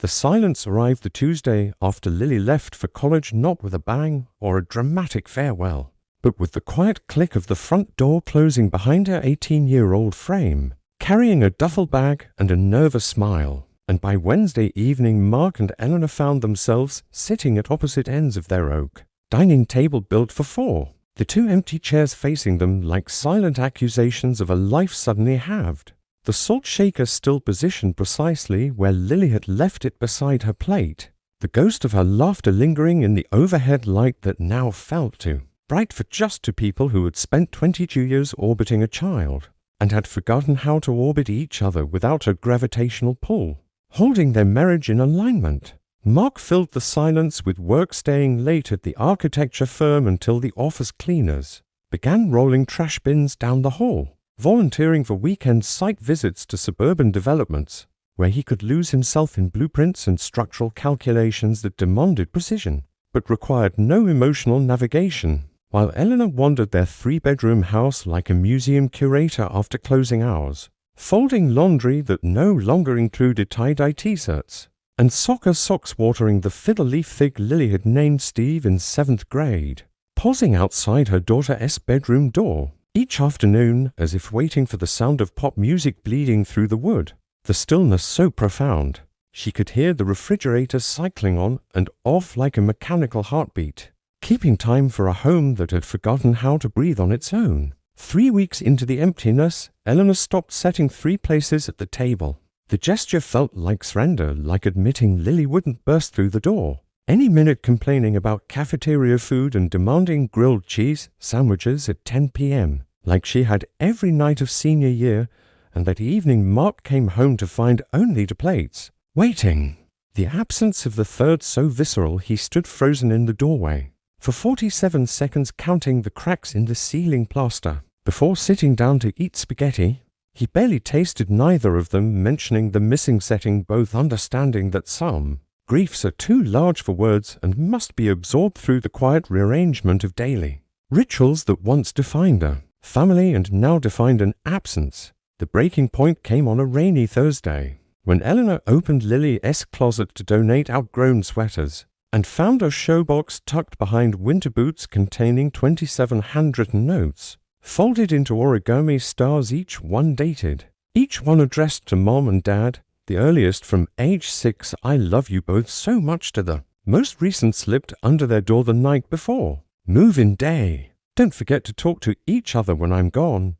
The silence arrived the Tuesday after Lily left for college, not with a bang or a dramatic farewell, but with the quiet click of the front door closing behind her 18-year-old frame, carrying a duffel bag and a nervous smile. And by Wednesday evening, Mark and Eleanor found themselves sitting at opposite ends of their oak dining table built for four, the two empty chairs facing them like silent accusations of a life suddenly halved. The salt shaker still positioned precisely where Lily had left it beside her plate, the ghost of her laughter lingering in the overhead light that now fell too bright for just two people who had spent 22 years orbiting a child, and had forgotten how to orbit each other without a gravitational pull, holding their marriage in alignment. Mark filled the silence with work, staying late at the architecture firm until the office cleaners began rolling trash bins down the hall, volunteering for weekend site visits to suburban developments, where he could lose himself in blueprints and structural calculations that demanded precision, but required no emotional navigation, while Eleanor wandered their three-bedroom house like a museum curator after closing hours, folding laundry that no longer included tie-dye t-shirts, and soccer socks watering the fiddle-leaf fig Lily had named Steve in 7th grade, pausing outside her daughter's bedroom door each afternoon as if waiting for the sound of pop music bleeding through the wood, the stillness so profound she could hear the refrigerator cycling on and off like a mechanical heartbeat, keeping time for a home that had forgotten how to breathe on its own. 3 weeks into the emptiness, Eleanor stopped setting 3 places at the table. The gesture felt like surrender, like admitting Lily wouldn't burst through the door any minute, complaining about cafeteria food and demanding grilled cheese sandwiches at 10 p.m., like she had every night of senior year, and that evening Mark came home to find only the plates waiting. The absence of the third so visceral he stood frozen in the doorway for 47 seconds, counting the cracks in the ceiling plaster, before sitting down to eat spaghetti. He barely tasted neither of them, mentioning the missing setting, both understanding that some griefs are too large for words and must be absorbed through the quiet rearrangement of daily rituals that once defined a family and now defined an absence. The breaking point came on a rainy Thursday, when Eleanor opened Lily's closet to donate outgrown sweaters, and found a showbox tucked behind winter boots containing 27 handwritten notes, folded into origami stars, each one dated, each one addressed to Mom and Dad, the earliest from age 6, "I love you both so much," to the most recent slipped under their door the night before, "Move-in day. Don't forget to talk to each other when I'm gone.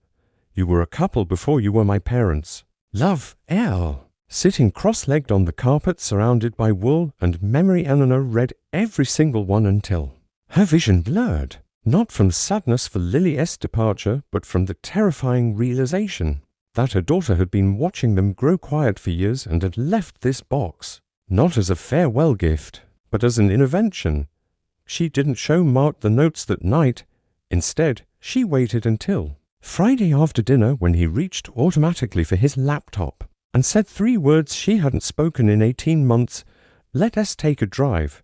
You were a couple before you were my parents. Love, L." Sitting cross-legged on the carpet surrounded by wool and memory, Eleanor read every single one until her vision blurred, not from sadness for Lily's departure, but from the terrifying realization that her daughter had been watching them grow quiet for years and had left this box, not as a farewell gift, but as an intervention. She didn't show Mark the notes that night. Instead, she waited until Friday after dinner, when he reached automatically for his laptop and said 3 words she hadn't spoken in 18 months. "Let us take a drive."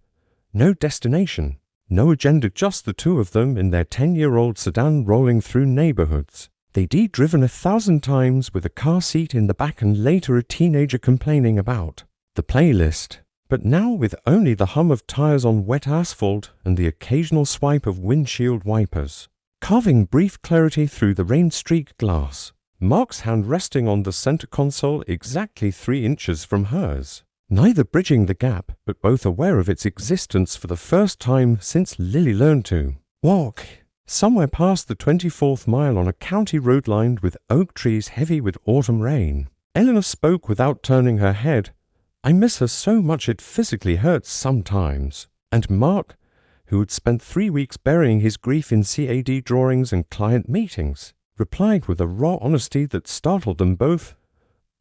No destination, no agenda, just the two of them in their 10-year-old sedan rolling through neighborhoods they'd driven 1,000 times, with a car seat in the back and later a teenager complaining about the playlist, but now with only the hum of tires on wet asphalt and the occasional swipe of windshield wipers, carving brief clarity through the rain-streaked glass. Mark's hand resting on the center console exactly 3 inches from hers, neither bridging the gap, but both aware of its existence for the first time since Lily learned to walk. Somewhere past the 24th mile on a county road lined with oak trees heavy with autumn rain, Eleanor spoke without turning her head. "I miss her so much it physically hurts sometimes." And Mark, who had spent 3 weeks burying his grief in CAD drawings and client meetings, replied with a raw honesty that startled them both.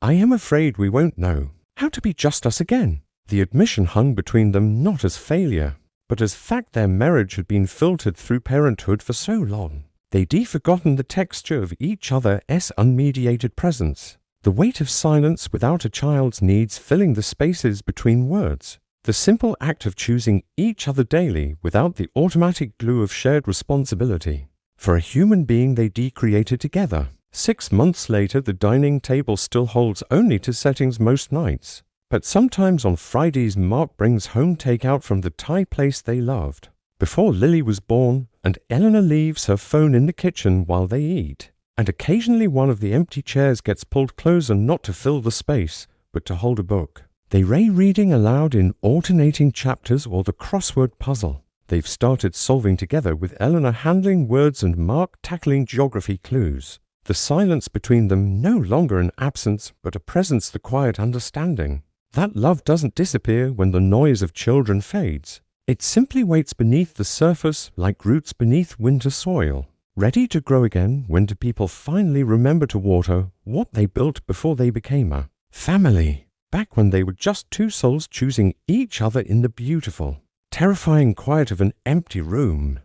"I am afraid we won't know how to be just us again." The admission hung between them not as failure, but as fact. Their marriage had been filtered through parenthood for so long. They'd forgotten the texture of each other's unmediated presence, the weight of silence without a child's needs filling the spaces between words, the simple act of choosing each other daily without the automatic glue of shared responsibility for a human being they'd created together. 6 months later, the dining table still holds only to settings most nights, But sometimes on Fridays, Mark brings home takeout from the Thai place they loved. Before Lily was born, and Eleanor leaves her phone in the kitchen while they eat. And occasionally one of the empty chairs gets pulled closer not to fill the space, but to hold a book. They reading aloud in alternating chapters or the crossword puzzle. They've started solving together with Eleanor handling words and Mark tackling geography clues. The silence between them no longer an absence, but a presence, the quiet understanding. That love doesn't disappear when the noise of children fades. It simply waits beneath the surface like roots beneath winter soil, ready to grow again when do people finally remember to water what they built before they became a family, back when they were just two souls choosing each other in the beautiful, terrifying quiet of an empty room.